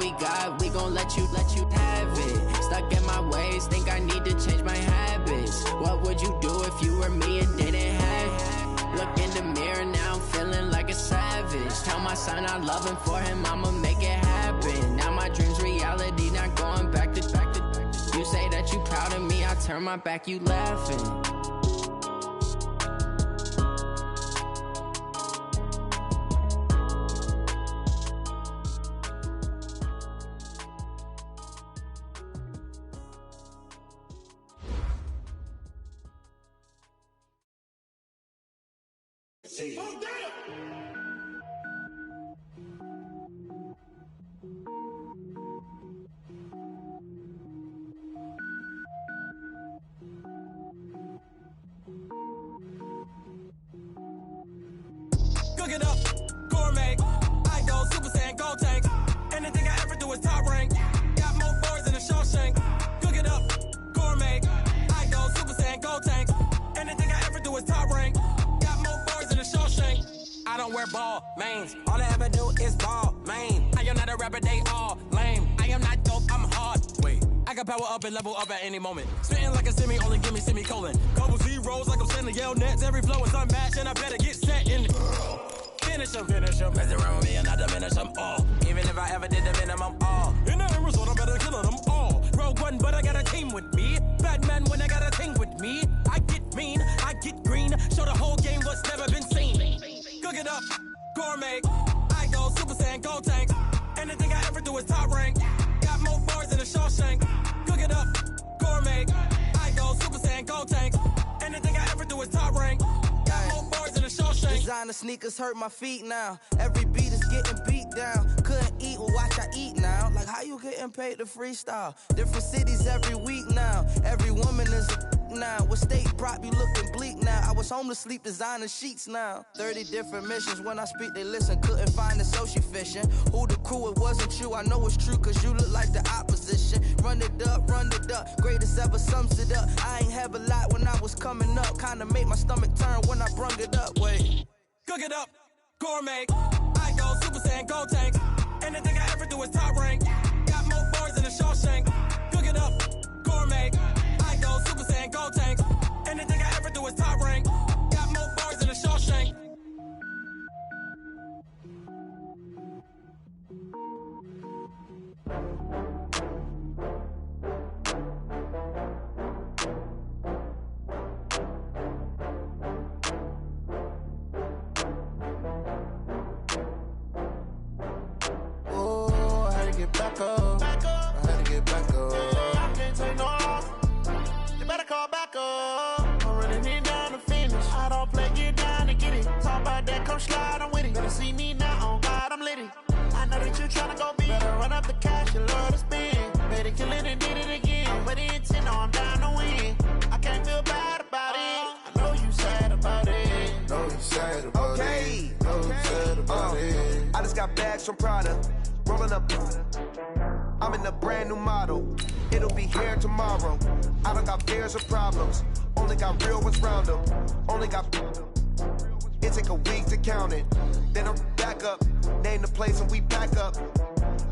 we got, we gon' let you have it. Stuck in my ways, think I need to change my habits. What would you do if you were me and didn't have it? Look in the mirror, now I'm feeling like a savage. Tell my son I love him, for him I'ma make it happen. Now my dream's reality, not going back to. You say that you proud of me, I turn my back, you laughing. Cook it up, gourmet. I go Super Saiyan, go tank. Anything I ever do is top rank. Got more boards than a Shawshank. Cook it up, gourmet. I go Super Saiyan, go tank. Anything I ever do is top rank. Got more boards than a Shawshank. I don't wear ball mains. All I ever do is ball main. I am not a rapper, they all lame. I am not dope, I'm hard. Wait, I can power up and level up at any moment. Spitting like a semi, only give me semicolon. Couple zeros like I'm sending yell nets. Every flow is unmatched and I better get set in. Finish them. Mess around with me and I diminish them all. Even if I ever did the minimum all. In the end result, I'm better killing them all. Rogue One, but I got a team with me. Batman when I got a team with me. I get mean, I get green. Show the whole game what's never been seen. Cook it up, gourmet. I go Super Saiyan, go tank. Anything I ever do is top rank. Got more bars than a Shawshank. Cook it up, gourmet. I go Super Saiyan, go tank. Anything I ever do is top rank. Designer sneakers hurt my feet now. Every beat is getting beat down. Couldn't eat, well watch I eat now. Like how you getting paid to freestyle? Different cities every week now. Every woman is a now. What state prop you looking bleak now? I was home to sleep designing sheets now. 30 different missions. When I speak they listen. Couldn't find the social fishing. Who the crew, it wasn't you. I know it's true cause you look like the opposition. Run it up. Greatest ever sums it up. I ain't have a lot when I was coming up. Kinda made my stomach turn when I brung it up. Wait. Cook it up, gourmet. I go Super Saiyan, go tank. Anything I ever do is top rank. Got more bars than a Shawshank. Cook it up, gourmet. I go Super Saiyan, go tank. Anything I ever do is top rank. Got more bars than a Shawshank. Back up. I had to get back up. I can't take no loss. You better call back up. I'm running it down to finish. I don't play, get down to get it. Talk about that, come slide, I'm with it. Better see me now, on God, I'm litty. I know that you tryna go big. Better run up the cash, you love to spend. Better kill it and did it again. But the intent, no, I'm down to win. I can't feel bad about it. I know you sad about it. Know you sad about it. Know you sad about it. I just got bags from Prada. Rolling up, I'm in a brand new model. It'll be here tomorrow. I don't got fears or problems. Only got real ones round them. Only got. It take a week to count it. Then I'm back up. Name the place and we pack up.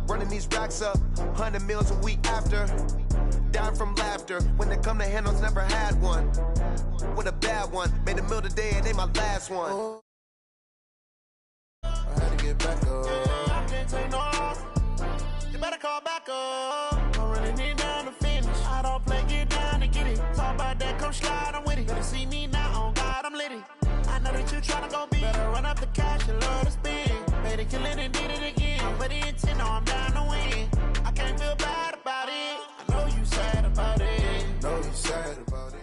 Running these racks up. 100 meals a week after. Down from laughter. When they come to handles, never had one. With a bad one. Made a meal today and they my last one. I had to get back up. I can't take no loss. You better call back up. I'm running it down to finish. I don't play, get down to get it. Talk about that, come slide, I'm with it. Better see me now, on God, I'm litty. I know that you tryna go big. Better run up the cash, you love to spend. Better kill it and did it again. But the intent, no, I'm down to win. I can't feel bad about it. I know you sad about it. Know you sad about it.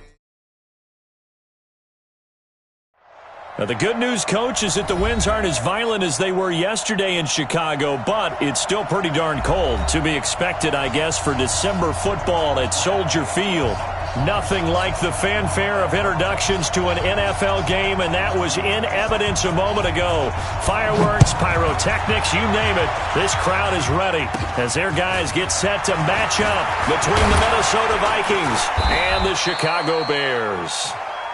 Now, the good news, Coach, is that the winds aren't as violent as they were yesterday in Chicago, but it's still pretty darn cold. To be expected, I guess, for December football at Soldier Field. Nothing like the fanfare of introductions to an NFL game, and that was in evidence a moment ago. Fireworks, pyrotechnics, you name it. This crowd is ready as their guys get set to match up between the Minnesota Vikings and the Chicago Bears.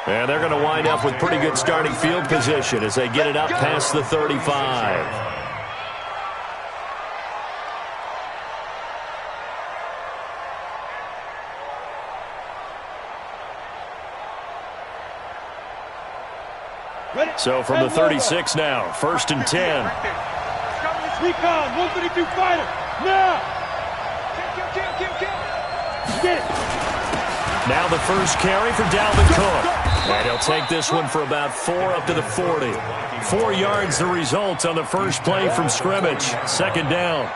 And they're going to wind up with pretty good starting field position as they get it up past the 35. So from the 36 now, 1st and 10. Recon, 132 fighter, now! Get it! Now the first carry for Dalvin Cook. And he'll take this one for about 4 up to the 40. 4 yards the result on the first play from scrimmage. 2nd down.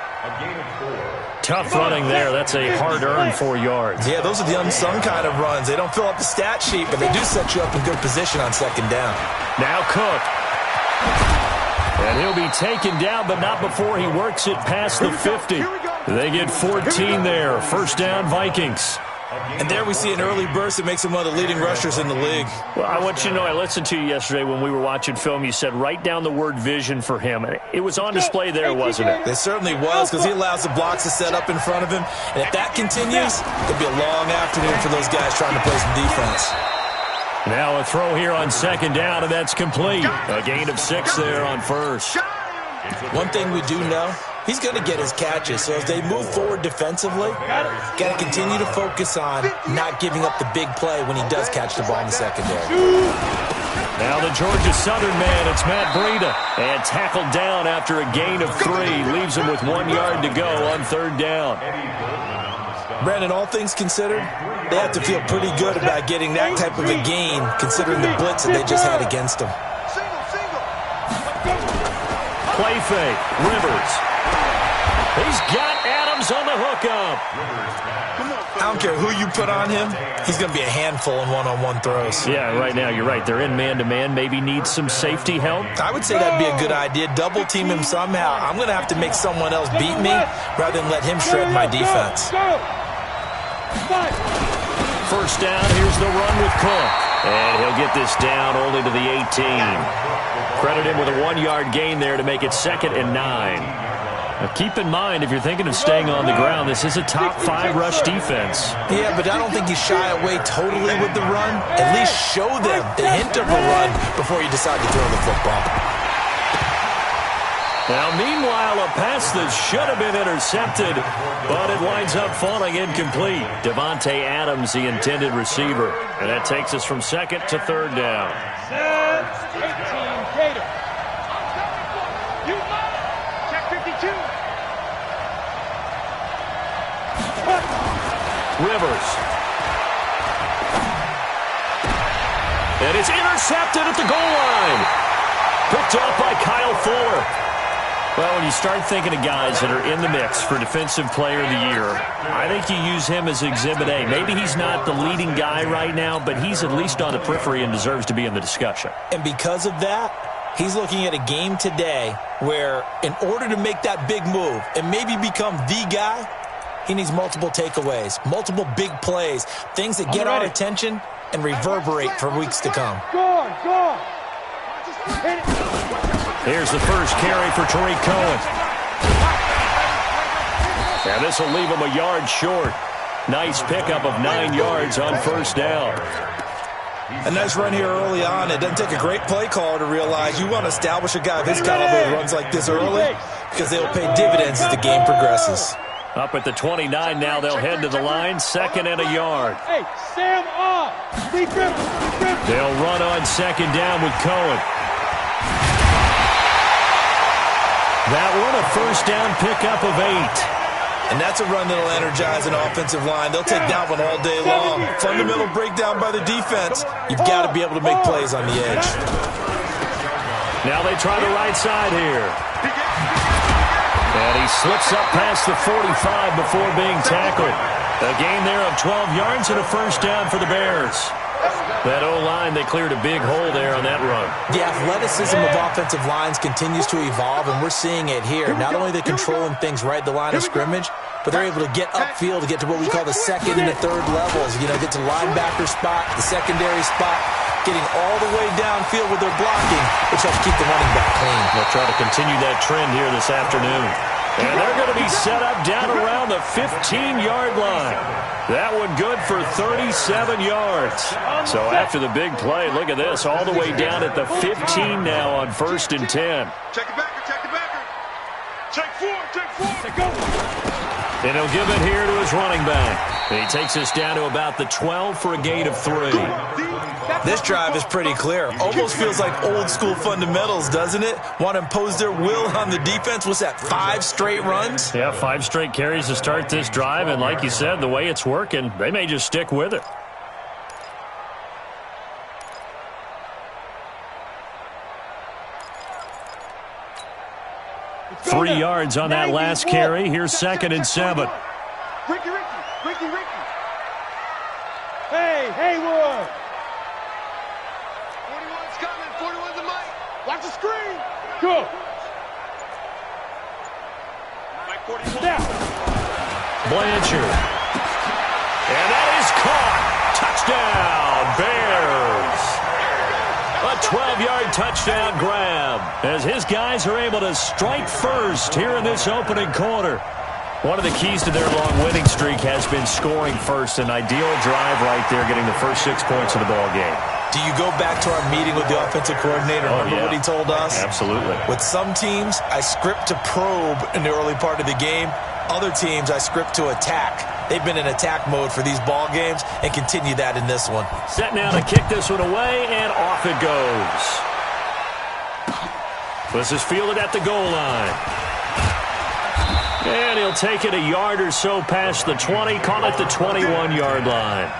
Tough running there. That's a hard-earned 4 yards. Yeah, those are the unsung kind of runs. They don't fill up the stat sheet, but they do set you up in good position on 2nd down. Now Cook. And he'll be taken down, but not before he works it past the 50. They get 14 there. 1st down, Vikings. And there we see an early burst that makes him one of the leading rushers in the league. Well, I want you to know, I listened to you yesterday when we were watching film. You said write down the word vision for him. It was on display there, wasn't it? It certainly was, because he allows the blocks to set up in front of him. And if that continues, it'll be a long afternoon for those guys trying to play some defense. Now a throw here on 2nd down, and that's complete. A gain of 6 there on 1st. One thing we do know, he's going to get his catches. So as they move forward defensively, got to continue to focus on not giving up the big play when he does catch the ball in the secondary. Now the Georgia Southern man, it's Matt Breida. And tackled down after a gain of 3. Leaves him with 1 yard to go on 3rd down. Brandon, all things considered, they have to feel pretty good about getting that type of a gain, considering the blitz that they just had against them. Play fake, Rivers. He's got Adams on the hookup. I don't care who you put on him, he's going to be a handful in one-on-one throws. Yeah, right now, you're right. They're in man-to-man. Maybe needs some safety help. I would say that'd be a good idea. Double team him somehow. I'm going to have to make someone else beat me rather than let him shred my defense. 1st down, here's the run with Cook. And he'll get this down only to the 18. Credit him with a 1 yard gain there to make it 2nd and 9. Now keep in mind, if you're thinking of staying on the ground, this is a top 5 rush defense. Yeah, but I don't think you shy away totally with the run. At least show them the hint of a run before you decide to throw the football. Now, meanwhile, a pass that should have been intercepted, but it winds up falling incomplete. Devontae Adams, the intended receiver. And that takes us from 2nd to 3rd down. Rivers. And it's intercepted at the goal line. Picked off by Kyle Fuller. Well, when you start thinking of guys that are in the mix for Defensive Player of the Year, I think you use him as Exhibit A. Maybe he's not the leading guy right now, but he's at least on the periphery and deserves to be in the discussion. And because of that, he's looking at a game today where in order to make that big move and maybe become the guy, he needs multiple takeaways, multiple big plays, things that get our attention and reverberate for weeks to come. Go! Here's the first carry for Tariq Cohen. And this will leave him a yard short. Nice pickup of 9 yards on 1st down. A nice run here early on. It doesn't take a great play caller to realize you want to establish a guy of his caliber who runs like this early because they'll pay dividends as the game progresses. Up at the 29 now, they'll head to the line, 2nd and a yard. Hey, Sam off. They'll run on 2nd down with Cohen. That one, a 1st down pickup of 8. And that's a run that'll energize an offensive line. They'll take that one all day long. Fundamental breakdown by the defense. You've got to be able to make plays on the edge. Now they try the right side here. And he slips up past the 45 before being tackled. A gain there of 12 yards and a 1st down for the Bears. That O-line, they cleared a big hole there on that run. The athleticism of offensive lines continues to evolve, and we're seeing it here. Not only are they controlling things right at the line of scrimmage, but they're able to get upfield to get to what we call the 2nd and the 3rd levels. You know, get to linebacker spot, the secondary spot, getting all the way downfield with their blocking, which helps keep the running back clean. They'll try to continue that trend here this afternoon. And they're going to be set up down around the 15-yard line. That one good for 37 yards. So after the big play, look at this, all the way down at the 15 now on 1st and 10. Check the backer. Check 4. And he'll give it here to his running back. And he takes us down to about the 12 for a gain of 3. This drive is pretty clear. Almost feels like old school fundamentals, doesn't it? Want to impose their will on the defense. What's that, 5 straight runs? Yeah, 5 straight carries to start this drive. And like you said, the way it's working, they may just stick with it. Let's go 3 now. yards on that last carry. Here's second and 7. Ricky. Hey, Haywood. 41's coming. 41's a mic. Watch the screen. Go. Mike 41. Now. Blanchard. And that is caught. Touchdown, Bears. A 12-yard touchdown grab as his guys are able to strike first here in this opening quarter. One of the keys to their long winning streak has been scoring first. An ideal drive right there, getting the first 6 points of the ball game. Do you go back to our meeting with the offensive coordinator? Remember what he told us? Absolutely. With some teams, I script to probe in the early part of the game. Other teams, I script to attack. They've been in attack mode for these ball games and continue that in this one. Set now to kick this one away, and off it goes. This is fielded at the goal line. And he'll take it a yard or so past the 20, call it the 21-yard line.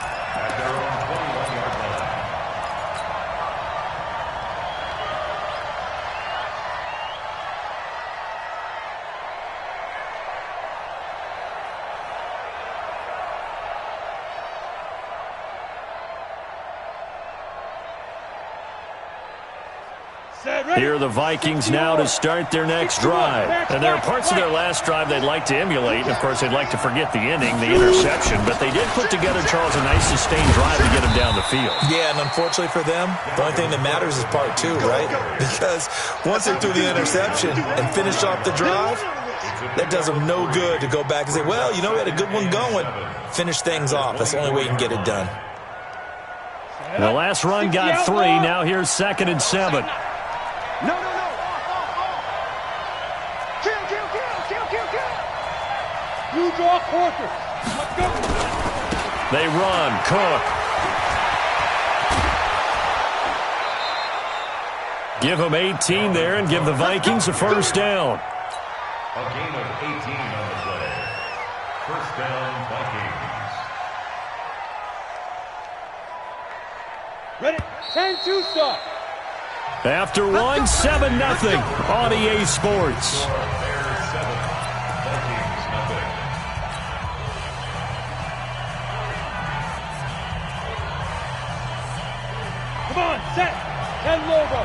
Here are the Vikings now to start their next drive. And there are parts of their last drive they'd like to emulate. And, of course, they'd like to forget the ending, the interception. But they did put together, Charles, a nice sustained drive to get them down the field. Yeah, and unfortunately for them, the only thing that matters is part 2, right? Because once they threw the interception and finished off the drive, that does them no good to go back and say, well, you know, we had a good one going. Finish things off. That's the only way you can get it done. The last run got 3. Now here's second and 7. No. Kill. You draw quarter. Let's go. They run. Cook. Give them 18 there and give the Vikings a first down. A gain of 18 on the play. First down, Vikings. Ready? 10-2 stop. After 1, 7-0 on EA Sports. Bears 7, Vikings 0. Come on, set. And logo.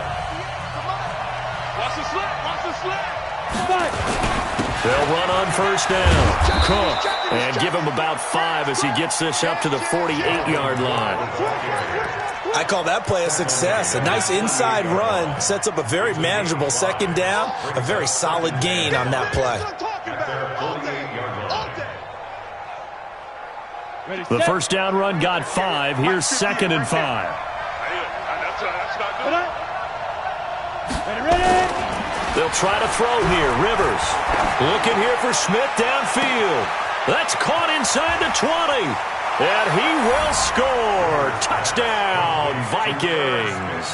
Watch the slap. Five. They'll run on first down. Cook. And give him about 5 as he gets this up to the 48-yard line. I call that play a success. A nice inside run sets up a very manageable second down. A very solid gain on that play. The first down run got 5. Here's second and 5. Ready. They'll try to throw here. Rivers looking here for Smith downfield. That's caught inside the 20. And he will score. Touchdown, Vikings.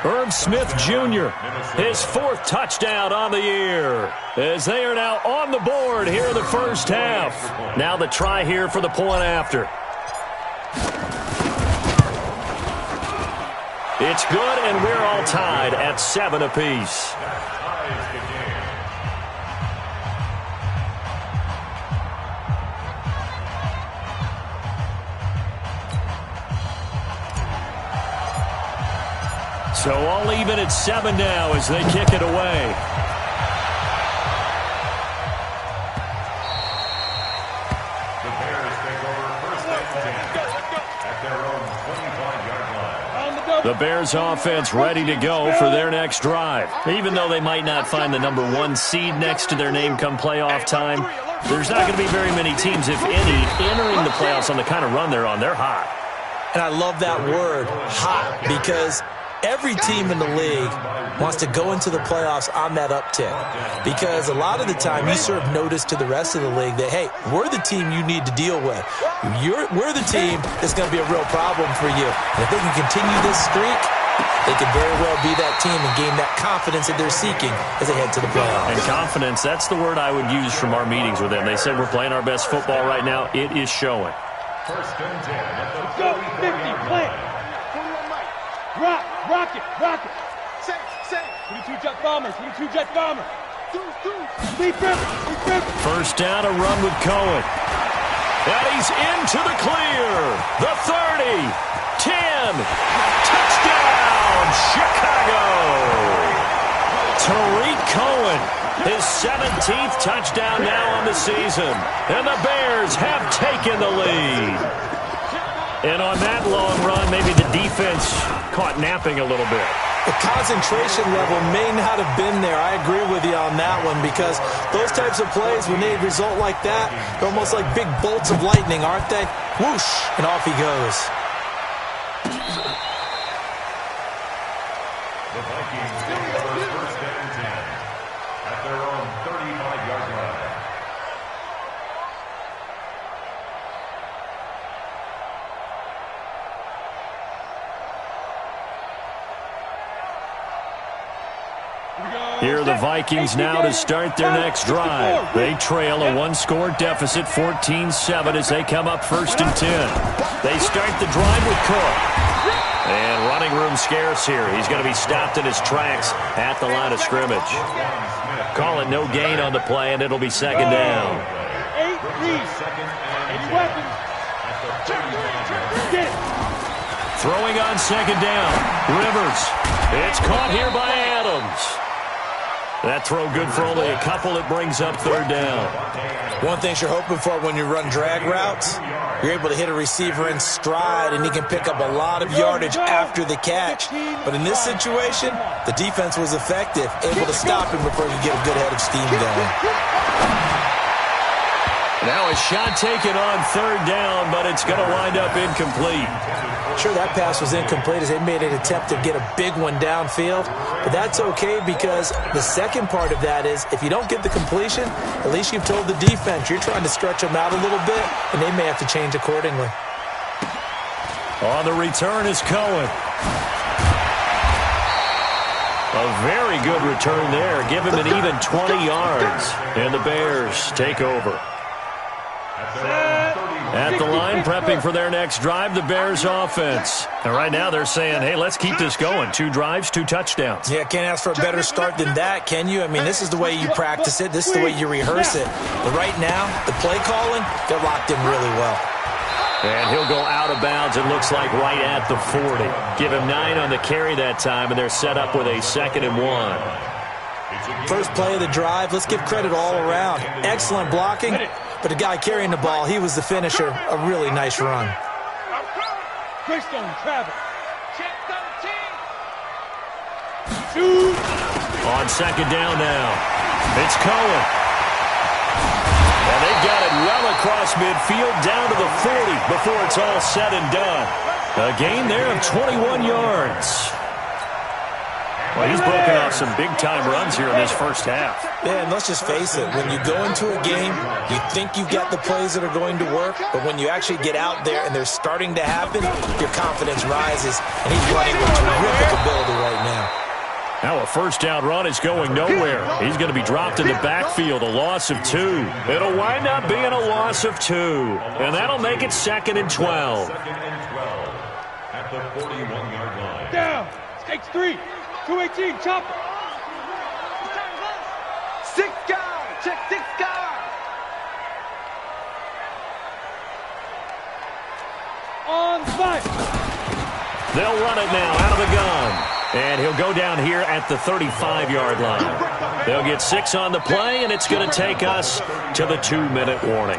Herb Smith Jr., his 4th touchdown on the year, as they are now on the board here in the first half. Now the try here for the point after. It's good, and we're all tied at 7 apiece. So all even at 7 now as they kick it away. The Bears take over first and 10 at their own 25-yard line. The Bears offense ready to go for their next drive. Even though they might not find the number 1 seed next to their name come playoff time, there's not going to be very many teams, if any, entering the playoffs on the kind of run they're on. They're hot. And I love that word, hot, because Every team in the league wants to go into the playoffs on that uptick because a lot of the time you serve notice to the rest of the league that, hey, we're the team you need to deal with. We're the team that's going to be a real problem for you. And if they can continue this streak, they could very well be that team and gain that confidence that they're seeking as they head to the playoffs. And confidence, that's the word I would use from our meetings with them. They said we're playing our best football right now. It is showing. First and 10 at the Go, 50, play. Rock it. Say. 22 jet bombers. Lead river. First down, a run with Cohen. And he's into the clear. The 30, 10, touchdown, Chicago. Tariq Cohen, his 17th touchdown now on the season. And the Bears have taken the lead. And on that long run, maybe the defense caught napping a little bit. The concentration level may not have been there. I agree with you on that one because those types of plays, when they result like that, they're almost like big bolts of lightning, aren't they? Whoosh, and off he goes. The Vikings take over first and 10 at their own 35-yard line. Here are the Vikings now to start their next drive. They trail a one-score deficit, 14-7, as they come up first and 10. They start the drive with Cook. And running room scarce here. He's going to be stopped in his tracks at the line of scrimmage. Call it no gain on the play, and it'll be second down. 8-3. Any weapons? Get it. Throwing on second down. Rivers. It's caught here by Adams. That throw good for only a couple. It brings up third down. One thing you're hoping for when you run drag routes, you're able to hit a receiver in stride, and he can pick up a lot of yardage after the catch. But in this situation, the defense was effective, able to stop him before he could get a good head of steam going. Now a shot taken on third down, but it's going to wind up incomplete. Sure, that pass was incomplete as they made an attempt to get a big one downfield, but that's okay because the second part of that is if you don't get the completion, at least you've told the defense you're trying to stretch them out a little bit, and they may have to change accordingly. On the return is Cohen. A very good return there. Give him an even 20 yards, and the Bears take over. At the line, prepping for their next drive, the Bears offense. And right now they're saying, hey, let's keep this going. 2 drives, 2 touchdowns. Yeah, can't ask for a better start than that, can you? I mean, this is the way you practice it. This is the way you rehearse it. But right now, the play calling, they're locked in really well. And he'll go out of bounds, it looks like right at the 40. Give him 9 on the carry that time, and they're set up with a 2nd and 1. First play of the drive, let's give credit all around. Excellent blocking. But the guy carrying the ball, he was the finisher. A really nice run. Greystone, Travis. Check 13. Shoot. On second down now. It's Cohen. And they've got it well across midfield down to the 40 before it's all said and done. A gain there of 21 yards. Well, he's broken off some big-time runs here in this first half. Yeah, and let's just face it. When you go into a game, you think you've got the plays that are going to work, but when you actually get out there and they're starting to happen, your confidence rises, and he's running with terrific ability right now. Now a first down run is going nowhere. He's going to be dropped in the backfield, a loss of 2. It'll wind up being a loss of 2, and that'll make it 2nd and 12. 2nd and 12 at the 41-yard line. Down. Takes 3. 218, chopper. 6 guard. Check 6 guard. On fire. They'll run it now out of the gun. And he'll go down here at the 35-yard line. They'll get 6 on the play, and it's going to take us to the 2-minute warning.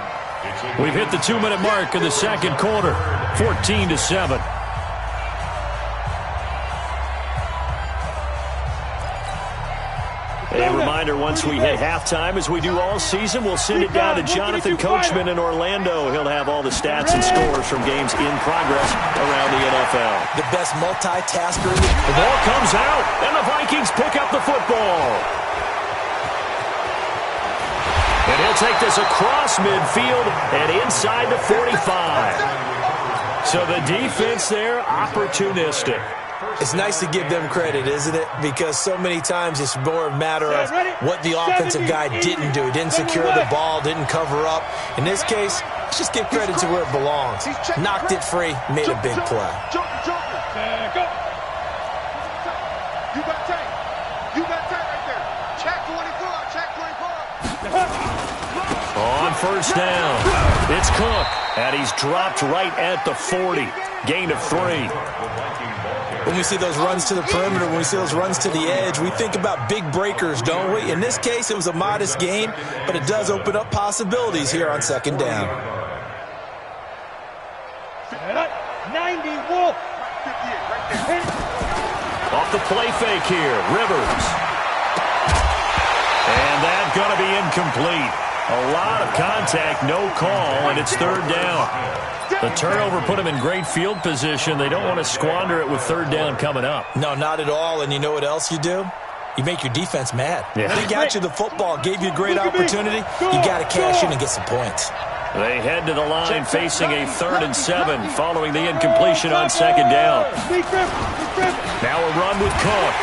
We've hit the 2-minute mark of the second quarter, 14-7. A reminder once we hit halftime, as we do all season, we'll send it down to Jonathan Coachman in Orlando. He'll have all the stats and scores from games in progress around the NFL. The best multitasker in the ball comes out, and the Vikings pick up the football. And he'll take this across midfield and inside the 45. So the defense there, opportunistic. It's nice to give them credit, isn't it? Because so many times it's more a matter of what the offensive guy didn't do. He didn't secure the ball, didn't cover up. In this case, let's just give credit to where it belongs. Knocked it free, made a big play. Go. You got tape. You got tape right there. Check 24. Check 24. On first down, it's Cook, and he's dropped right at the 40. Gain of 3. When we see those runs to the perimeter, when we see those runs to the edge, we think about big breakers, don't we? In this case, it was a modest gain, but it does open up possibilities here on second down. 90 Wolf. Off the play fake here, Rivers. And that's going to be incomplete. A lot of contact, no call, and it's third down. The turnover put them in great field position. They don't want to squander it with third down coming up. No, not at all. And you know what else you do? You make your defense mad. Yeah. They got you the football, gave you a great opportunity. You got to cash in and get some points. They head to the line facing a 3rd and 7 following the incompletion on second down. Now a run with Cook.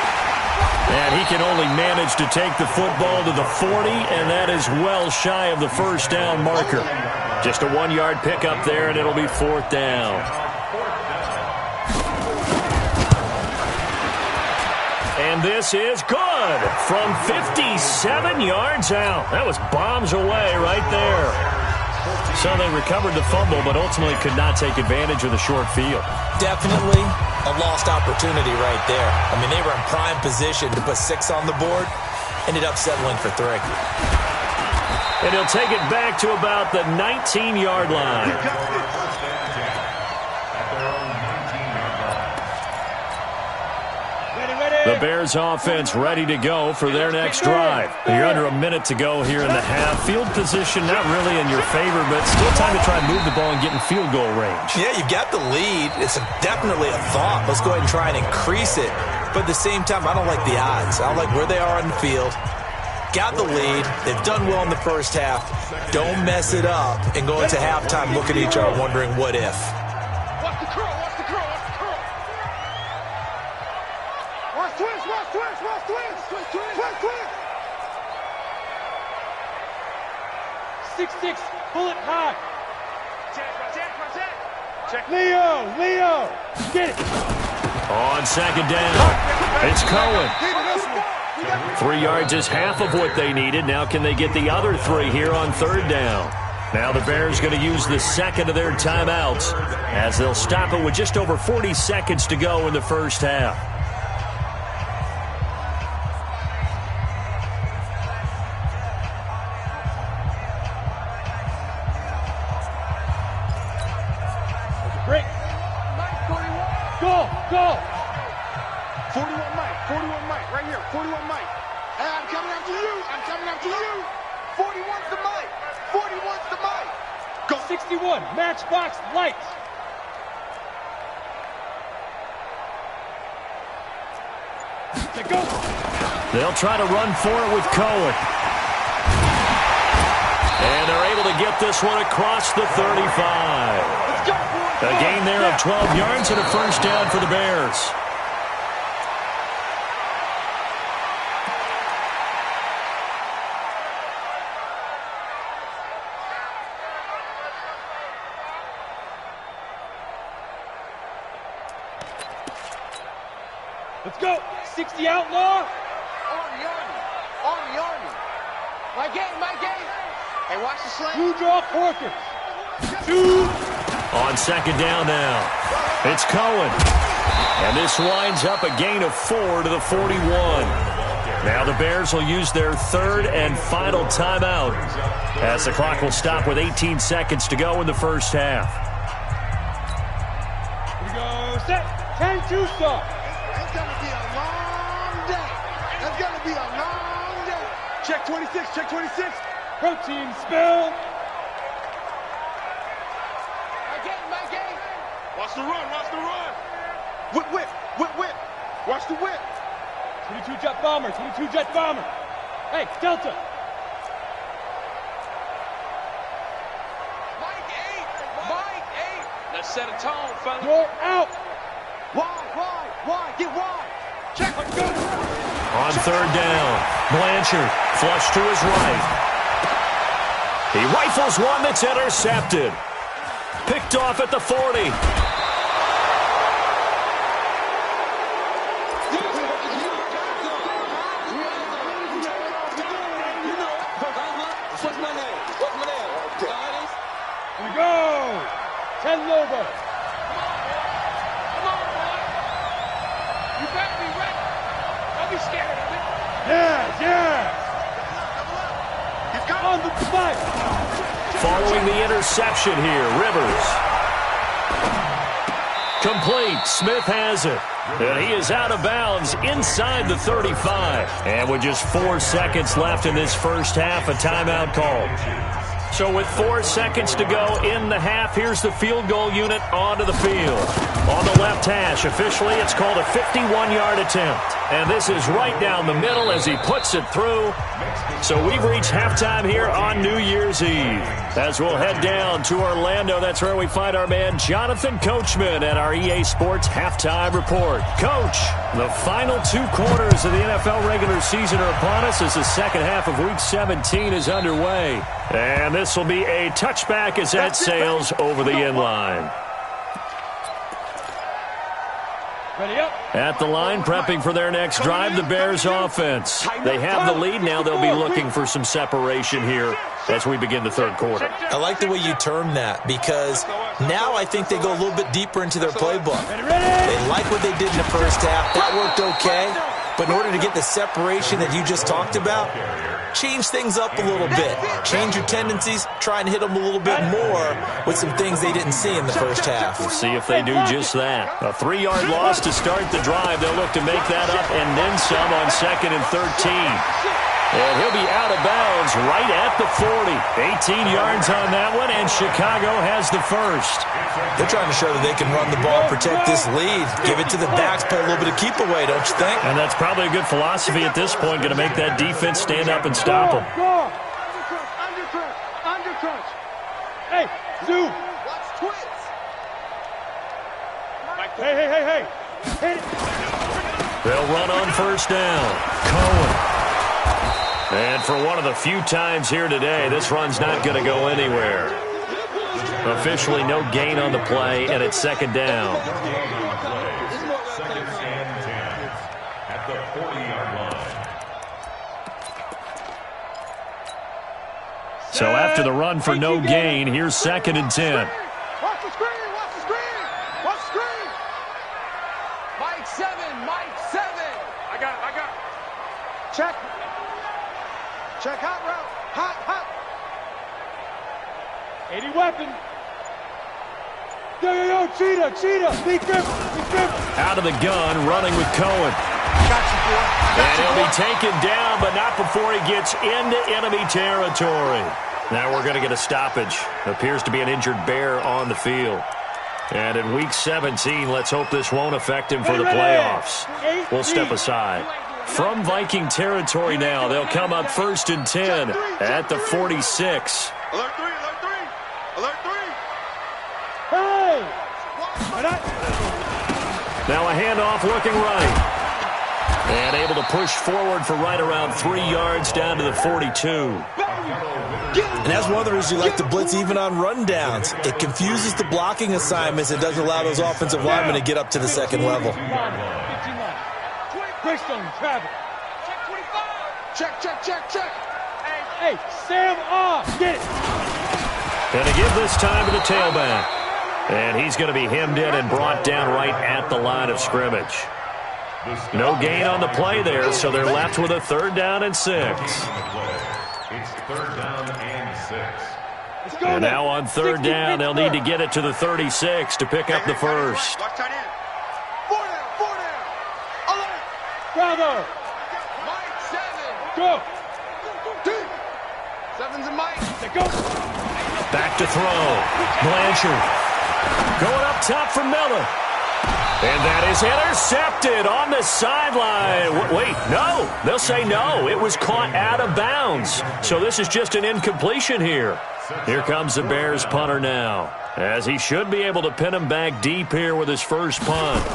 And he can only manage to take the football to the 40, and that is well shy of the first down marker. Just a 1-yard pickup there, and it'll be 4th down. And this is good from 57 yards out. That was bombs away right there. So they recovered the fumble, but ultimately could not take advantage of the short field. Definitely a lost opportunity right there. I mean, they were in prime position to put 6 on the board. Ended up settling for 3. And he'll take it back to about the 19-yard line. The Bears offense ready to go for their next drive. You're under a minute to go here in the half. Field position not really in your favor, but still time to try and move the ball and get in field goal range. Yeah, you've got the lead. It's definitely a thought. Let's go ahead and try and increase it. But at the same time, I don't like the odds. I don't like where they are on the field. Got the lead. They've done well in the first half. Don't mess it up and go into halftime looking at each other wondering what if. Watch the curl. Watch the curl. Watch the curl. Watch twist. Watch twist. Watch twist. Twist. Twist. Twist. 6'6", bullet high. Check. Leo. Get it. On second down, it's Cohen. 3 yards is half of what they needed. Now can they get the other 3 here on third down? Now the Bears going to use the second of their timeouts as they'll stop it with just over 40 seconds to go in the first half. Break. Go. 41 Mike, right here, 41 Mike. Hey, I'm coming after you. 41's the Mike. 41's the Mike. Go. 61, matchbox lights. Go. They'll try to run for it with Cohen. And they're able to get this one across the 35. A gain there of 12 yards and a first down for the Bears. Let's go. 60 outlaw. Army. My game. Hey, watch the slant. Two draw Corker. 2. On second down now, it's Cohen. And this winds up a gain of 4 to the 41. Now the Bears will use their third and final timeout as the clock will stop with 18 seconds to go in the first half. Here we go. Set. 10-2 stop. It's going to be a long day. It's going to be a long day. Check 26, check 26. Protein spill. Watch the run, watch the run. Whip, whip, whip, whip. Watch the whip. 22 jet bomber, 22 jet bomber. Hey, Delta. Mike 8. Let's set a tone, fella. You're out. Wide, get wide. Check, let's go. On third down, Blanchard flush to his right. He rifles one that's intercepted. Picked off at the 40. We go. 10 Lobo. Come on, boy. You better be ready. Don't be scared of it. Yeah. He's got On the spike. Following the interception here, Rivers. Complete. Smith has it. And he is out of bounds inside the 35. And with just 4 seconds left in this first half, a timeout called. So with 4 seconds to go in the half, here's the field goal unit onto the field. On the left hash, officially it's called a 51-yard attempt. And this is right down the middle as he puts it through. So we've reached halftime here on New Year's Eve. As we'll head down to Orlando, that's where we find our man Jonathan Coachman at our EA Sports Halftime Report. Coach, the final 2 quarters of the NFL regular season are upon us as the second half of Week 17 is underway. And this will be a touchback as that sails over the end line. Ready up. At the line, prepping for their next drive, the Bears offense. They have the lead. Now they'll be looking for some separation here as we begin the third quarter. I like the way you term that because now I think they go a little bit deeper into their playbook. They like what they did in the first half. That worked okay. But in order to get the separation that you just talked about, change things up a little bit. Change your tendencies. Try and hit them a little bit more with some things they didn't see in the first half. We'll see if they do just that. A 3-yard loss to start the drive. They'll look to make that up and then some on 2nd and 13. And he'll be out of bounds right at the 40. 18 yards on that one, and Chicago has the first. They're trying to show that they can run the ball, protect this lead, give it to the backs, play a little bit of keep away, don't you think? And that's probably a good philosophy at this point, going to make that defense stand up and stop them. Undercrunch. Hey, Zoo. Watch twins. Hey. Hit it. They'll run on first down. Cohen. And for one of the few times here today, this run's not going to go anywhere. Officially no gain on the play, and it's 2nd down. Second and 10 at the 40-yard line. So after the run for no gain, here's 2nd and 10. Watch the screen. Watch the screen. Mike 7. I got it. Check hot route. Hot. 80 weapon. Yo, cheetah. Be careful. Out of the gun, running with Cohen. And he'll be taken down, but not before he gets into enemy territory. Now we're going to get a stoppage. Appears to be an injured Bear on the field. And in Week 17, let's hope this won't affect him for the playoffs. We'll step aside. From Viking territory now, they'll come up 1st and 10 at the 46. Alert 3. Hey! Now a handoff looking right. And able to push forward for right around 3 yards down to the 42. And that's one of the reasons you like to blitz even on rundowns. It confuses the blocking assignments. It doesn't allow those offensive linemen to get up to the second level. Greystone, travel. Check. Hey, Sam off. Get it. And to give this time to the tailback. And he's going to be hemmed in and brought down right at the line of scrimmage. No gain on the play there, so they're left with a 3rd down and 6. It's 3rd down and 6. And now on 3rd down, they'll need to get it to the 36 to pick up the first. Watch tight end. 4 down. Alert. Bravo. Mike 7. Go. 7's a mic. Back to throw. Blanchard going up top for Miller. And that is intercepted on the sideline. Wait, no. They'll say no. It was caught out of bounds. So this is just an incompletion here. Here comes the Bears punter now, as he should be able to pin him back deep here with his first punt.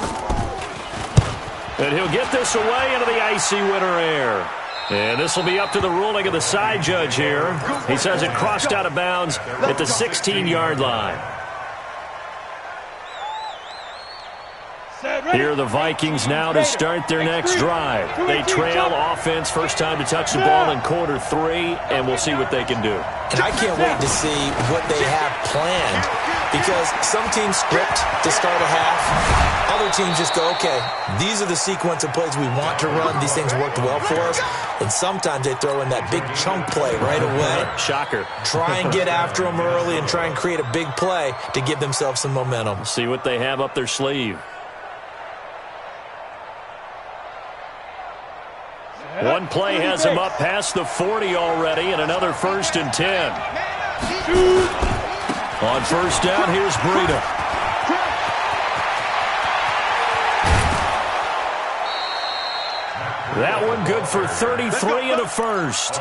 And he'll get this away into the icy winter air. And this will be up to the ruling of the side judge here. He says it crossed out of bounds at the 16-yard line. Here are the Vikings now to start their next drive. They trail offense, first time to touch the ball in quarter 3, and we'll see what they can do. And I can't wait to see what they have planned, because some teams script to start a half. Other teams just go, okay, these are the sequence of plays we want to run. These things worked well for us. And sometimes they throw in that big chunk play right away. Shocker. Try and get after them early and try and create a big play to give themselves some momentum. See what they have up their sleeve. One play has him up past the 40 already, and another 1st and 10. On first down, here's Breida. That one good for 33 and a first.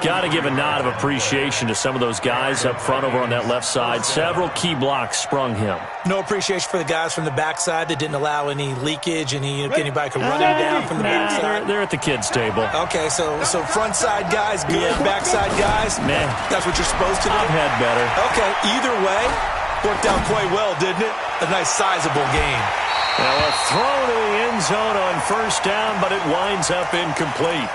Got to give a nod of appreciation to some of those guys up front over on that left side. Several key blocks sprung him. No appreciation for the guys from the backside that didn't allow any leakage, and anybody could run him down from the backside. They're at the kids' table. Okay, so front side guys, good. Backside guys, man, that's what you're supposed to do. I've had better. Okay, either way, worked out quite well, didn't it? A nice sizable game. Now a throw to the end zone on first down, but it winds up incomplete.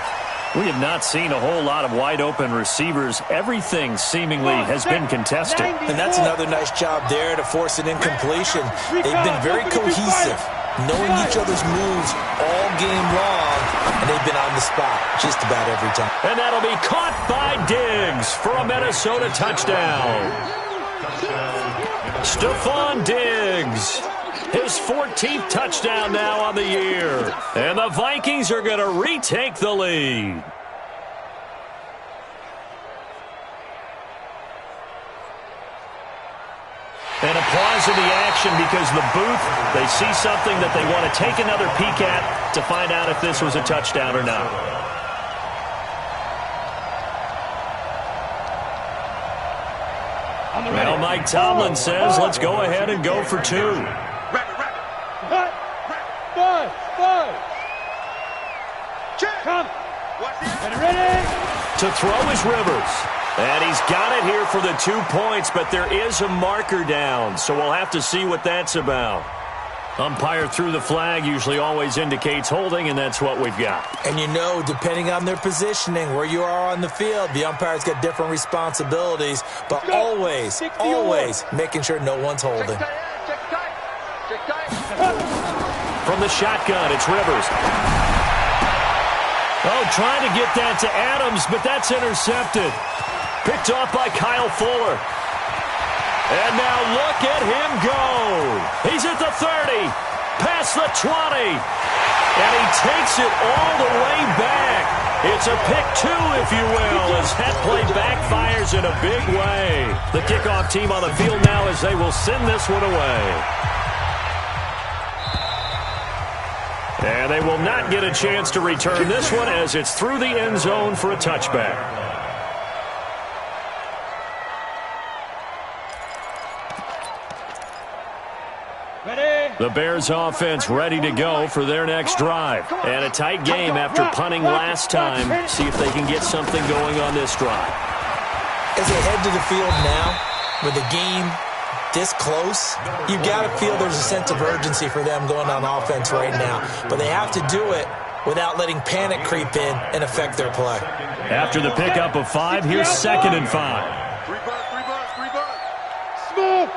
We have not seen a whole lot of wide-open receivers. Everything seemingly has been contested. And that's another nice job there to force an incompletion. They've been very cohesive, knowing each other's moves all game long, and they've been on the spot just about every time. And that'll be caught by Diggs for a Minnesota touchdown. Stephon Diggs. His 14th touchdown now on the year. And the Vikings are going to retake the lead. And applause in the action because the booth, they see something that they want to take another peek at to find out if this was a touchdown or not. Well, Mike Tomlin says, let's go ahead and go for 2. Come. Ready? To throw is Rivers. And he's got it here for the 2 points, but there is a marker down, so we'll have to see what that's about. Umpire threw the flag, usually always indicates holding, and that's what we've got. And you know, depending on their positioning, where you are on the field, the umpire's got different responsibilities, but always making sure no one's holding. From the shotgun, it's Rivers. Oh, trying to get that to Adams, but that's intercepted. Picked off by Kyle Fuller. And now look at him go. He's at the 30, past the 20, and he takes it all the way back. It's a pick 2, if you will, as that play backfires in a big way. The kickoff team on the field now as they will send this one away. And they will not get a chance to return this one as it's through the end zone for a touchback. The Bears offense ready to go for their next drive. And a tight game after punting last time. See if they can get something going on this drive. As they head to the field now, with the game this close, you've got to feel there's a sense of urgency for them going on offense right now. But they have to do it without letting panic creep in and affect their play. After the pickup of 5, here's 2nd and 5. Smooth.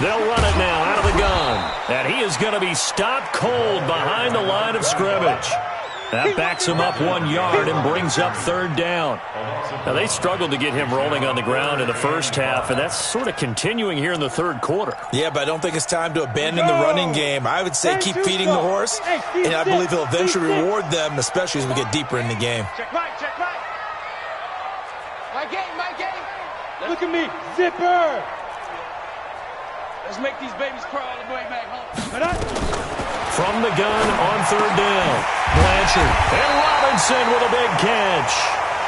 They'll run it now out of the gun. And he is going to be stopped cold behind the line of scrimmage. That backs him up 1 yard and brings up third down. Now, they struggled to get him rolling on the ground in the first half, and that's sort of continuing here in the third quarter. Yeah, but I don't think it's time to abandon the running game. I would say keep feeding the horse, and I believe he'll eventually reward them, especially as we get deeper in the game. Check right. My game. Look at me, zipper. Let's make these babies crawl all the way back home. From the gun on third down, Blanchard and Robinson with a big catch.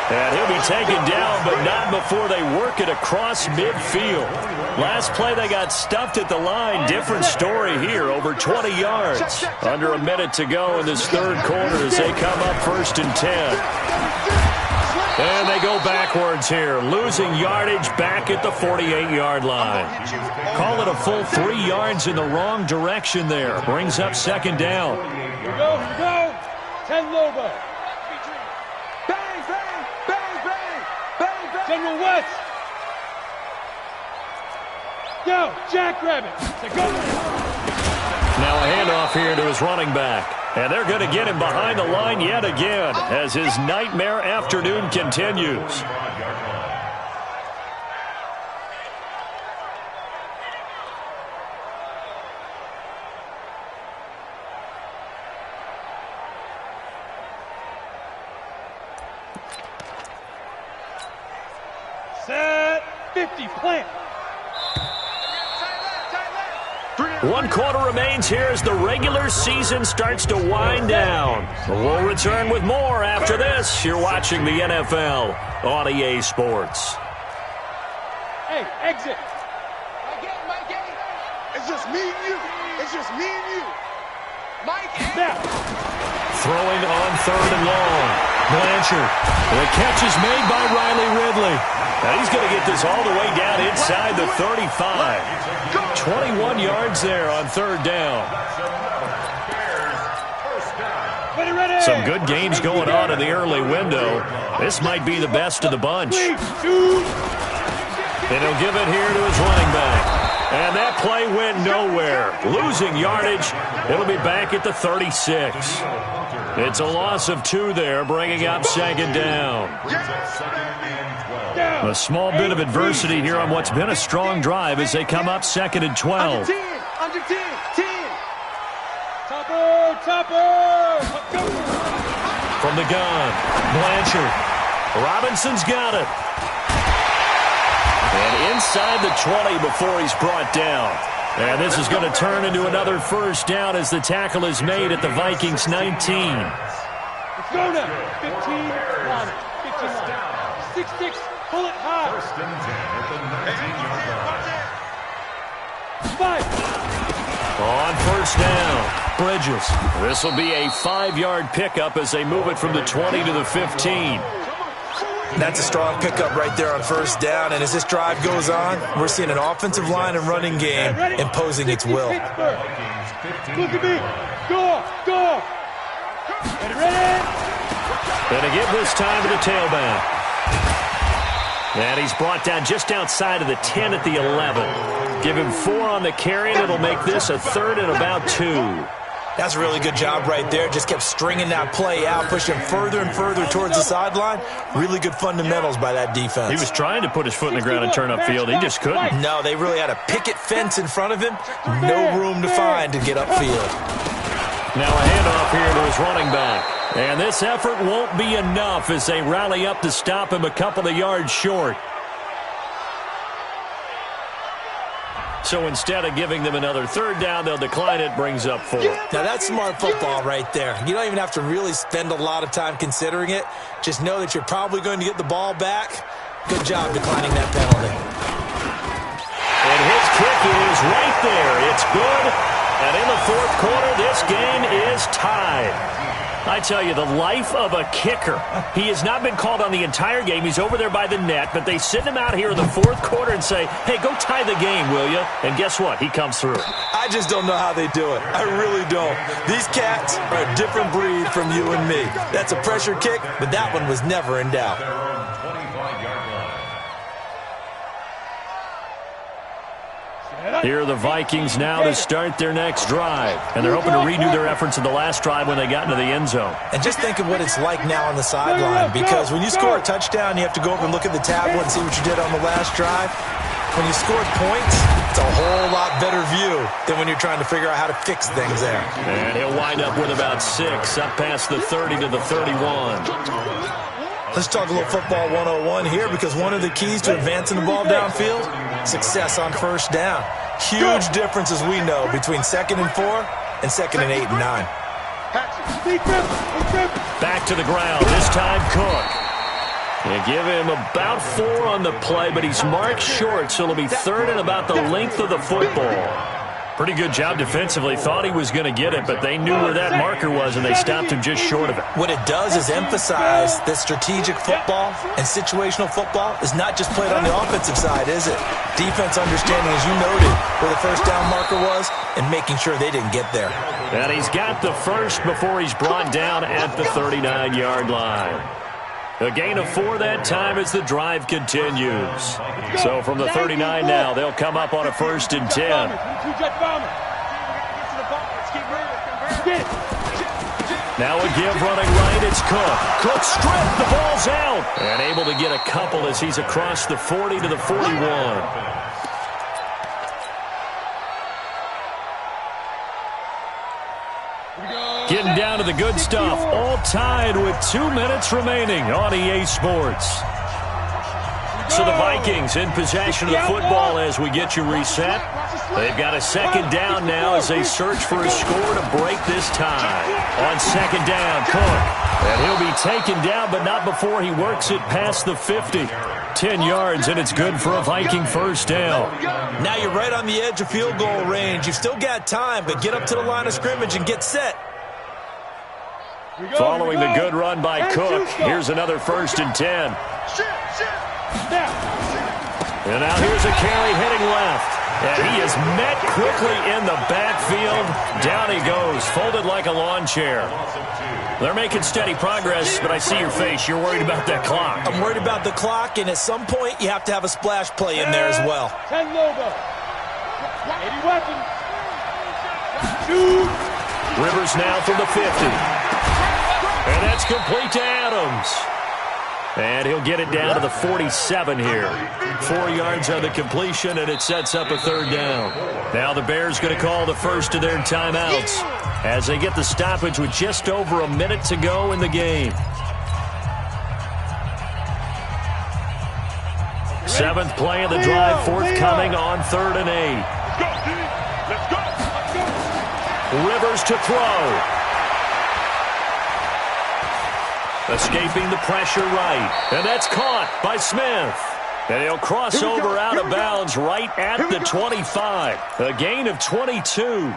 And he'll be taken down, but not before they work it across midfield. Last play, they got stuffed at the line. Different story here, over 20 yards. Under a minute to go in this third quarter as they come up 1st and 10. And they go backwards here, losing yardage back at the 48-yard line. Call it a full 3 yards in the wrong direction there. Brings up second down. Here we go. 10 Lobo. Bang. General West. Yo, Jackrabbit. Now a handoff here to his running back. And they're going to get him behind the line yet again as his nightmare afternoon continues. Set 50, plant. 1 quarter remains here as the regular season starts to wind down. We'll return with more after this. You're watching the NFL on EA Sports. Hey, exit. My game. It's just me and you. Mike, now. Throwing on third and long. Blanchard. The catch is made by Riley Ridley. Now he's going to get this all the way down inside the 35. 21 yards there on third down. Some good games going on in the early window. This might be the best of the bunch. And he'll give it here to his running back. And that play went nowhere. Losing yardage. It'll be back at the 36. It's a loss of 2 there, bringing up second down. A small bit of adversity here on what's been a strong drive as they come up 2nd and 12. Under 10. 10. Topper. From the gun, Blanchard. Robinson's got it. And inside the 20 before he's brought down. And this is going to turn into another first down as the tackle is made at the Vikings 19. Let's go now. 15 line. 6-6. Pull it high. 1st and 10 at the 19-yard line. 5. On first down, Bridges. This will be a 5-yard pickup as they move it from the 20 to the 15. That's a strong pickup right there on first down, and as this drive goes on, we're seeing an offensive line and running game imposing its will. Look at me. Go. Ready? Gonna give this time to the tailback. And he's brought down just outside of the 10 at the 11. Give him 4 on the carry, and it'll make this a 3rd and about 2. That's a really good job right there. Just kept stringing that play out, pushing him further and further towards the sideline. Really good fundamentals by that defense. He was trying to put his foot in the ground and turn upfield. He just couldn't. No, they really had a picket fence in front of him. No room to find to get upfield. Now a handoff here to his running back. And this effort won't be enough as they rally up to stop him a couple of yards short. So instead of giving them another 3rd down, they'll decline it, brings up 4. Now that's smart football right there. You don't even have to really spend a lot of time considering it. Just know that you're probably going to get the ball back. Good job declining that penalty. And his kick is right there. It's good. And in the 4th quarter, this game is tied. I tell you, the life of a kicker. He has not been called on the entire game. He's over there by the net, but they send him out here in the 4th quarter and say, hey, go tie the game, will you? And guess what? He comes through. I just don't know how they do it. I really don't. These cats are a different breed from you and me. That's a pressure kick, but that one was never in doubt. Their own 25-yard line. Here are the Vikings now to start their next drive. And they're hoping to redo their efforts in the last drive when they got into the end zone. And just think of what it's like now on the sideline, because when you score a touchdown, you have to go over and look at the tablet and see what you did on the last drive. When you scored points, it's a whole lot better view than when you're trying to figure out how to fix things there. And he'll wind up with about 6, up past the 30 to the 31. Let's talk a little football 101 here, because one of the keys to advancing the ball downfield, success on first down. Huge difference, as we know, between 2nd and 4 and 2nd and 8 and 9. Back to the ground, this time Cook. They give him about 4 on the play, but he's marked short, so it'll be 3rd and about the length of the football. Pretty good job defensively. Thought he was going to get it, but they knew where that marker was, and they stopped him just short of it. What it does is emphasize that strategic football and situational football is not just played on the offensive side, is it? Defense understanding, as you noted, where the first down marker was and making sure they didn't get there. And he's got the first before he's brought down at the 39-yard line. A gain of 4 that time as the drive continues. So from the 39 now, they'll come up on a 1st and 10. Now a give running right, it's Cook. Cook stripped, the ball's out. And able to get a couple as he's across the 40 to the 41. Getting down to the good stuff, all tied with 2 minutes remaining on EA Sports. So the Vikings in possession of the football as we get you reset. They've got a 2nd down now as they search for a score to break this tie. On 2nd down, Cook. And he'll be taken down, but not before he works it past the 50. 10 yards, and it's good for a Viking first down. Now you're right on the edge of field goal range. You've still got time, but get up to the line of scrimmage and get set. Following the good run by Cook, here's another 1st and 10. And now here's a carry heading left. And he is met quickly in the backfield. Down he goes, folded like a lawn chair. They're making steady progress, but I see your face. You're worried about that clock. I'm worried about the clock, and at some point you have to have a splash play in there as well. 10 logo. 80 weapon. Shoot. Rivers now from the 50. And that's complete to Adams. And he'll get it down to the 47 here. 4 yards on the completion, and it sets up a 3rd down. Now the Bears going to call the first of their timeouts as they get the stoppage with just over a minute to go in the game. 7th play of the drive forthcoming on 3rd and 8. Let's go. Rivers to throw. Escaping the pressure right. And that's caught by Smith. And he'll cross over out of bounds right at the 25. A gain of 22.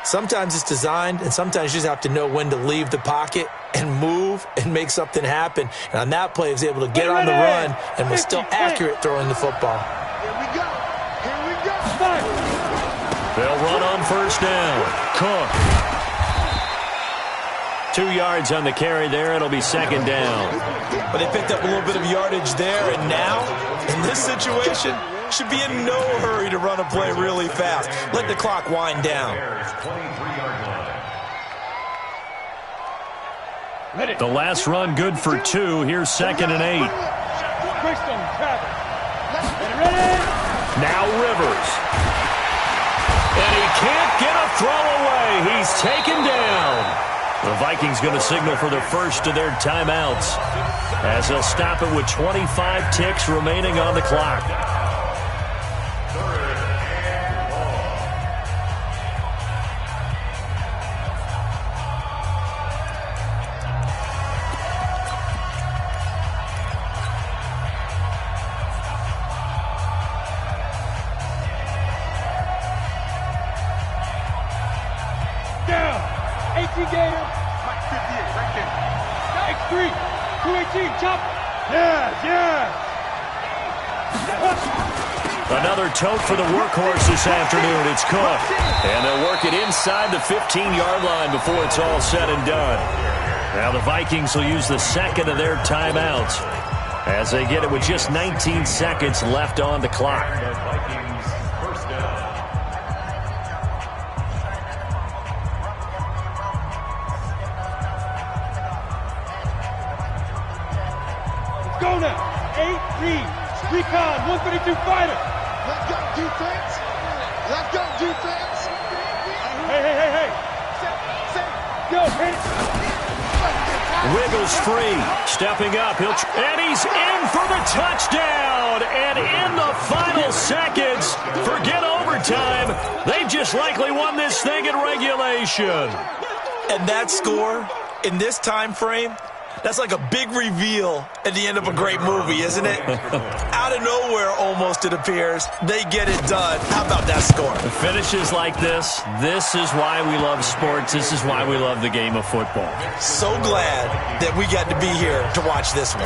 Sometimes it's designed, and sometimes you just have to know when to leave the pocket and move and make something happen. And on that play, he was able to get on the run and was still accurate throwing the football. Here we go. Here we go. They'll run on 1st down. Cook. 2 yards on the carry there. It'll be 2nd down. But they picked up a little bit of yardage there, and now, in this situation, should be in no hurry to run a play really fast. Let the clock wind down. The last run good for 2. Here's 2nd and 8. Now Rivers. And he can't get a throw away. He's taken down. The Vikings going to signal for the first of their timeouts as they'll stop it with 25 ticks remaining on the clock. Another tote for the workhorse this afternoon. It's Cook. And they'll work it inside the 15-yard line before it's all said and done. Now the Vikings will use the 2nd of their timeouts as they get it with just 19 seconds left on the clock. down. Go now. 8 read. Recon 132 fighter. Let's go defense. Let's go defense. Hey. Go, hit it. Wiggles free. Stepping up. And he's in for the touchdown. And in the final seconds, forget overtime. They've just likely won this thing in regulation. And that score in this time frame, that's like a big reveal at the end of a great movie, isn't it? Out of nowhere, almost, it appears. They get it done. How about that score? The finishes like this is why we love sports. This is why we love the game of football. So glad that we got to be here to watch this one.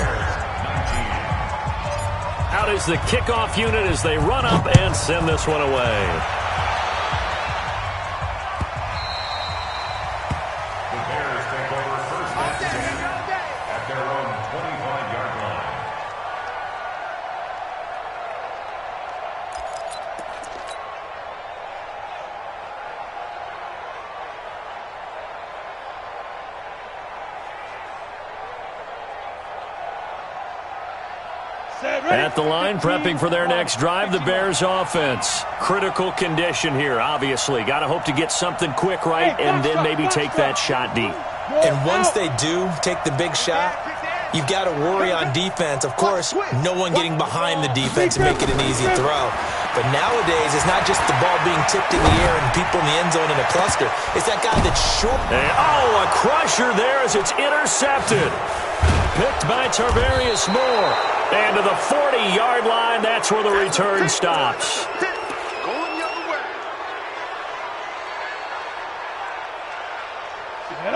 Out is the kickoff unit as they run up and send this one away. At the line, prepping for their next drive, the Bears offense. Critical condition here, obviously. Got to hope to get something quick right and then maybe take that shot deep. And once they do take the big shot, you've got to worry on defense. Of course, no one getting behind the defense and make it an easy throw. But nowadays, it's not just the ball being tipped in the air and people in the end zone in a cluster. It's that guy that's short. And, a crusher there as it's intercepted. Picked by Tarvarius Moore. And to the 40-yard line, that's where the return stops.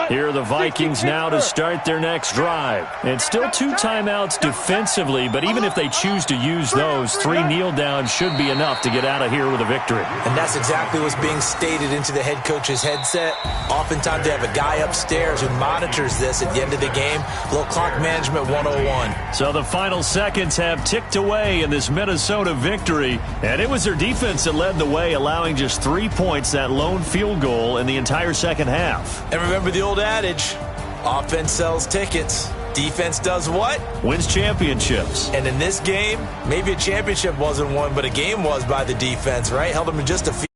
Here are the Vikings now to start their next drive. And still 2 timeouts defensively, but even if they choose to use those, 3 kneel downs should be enough to get out of here with a victory. And that's exactly what's being stated into the head coach's headset. Oftentimes they have a guy upstairs who monitors this at the end of the game. A little clock management 101. So the final seconds have ticked away in this Minnesota victory. And it was their defense that led the way, allowing just 3 points, that lone field goal in the entire second half. And remember the old adage, offense sells tickets, defense does what? Wins championships. And in this game, maybe a championship wasn't won, but a game was by the defense, right? Held them in just a few.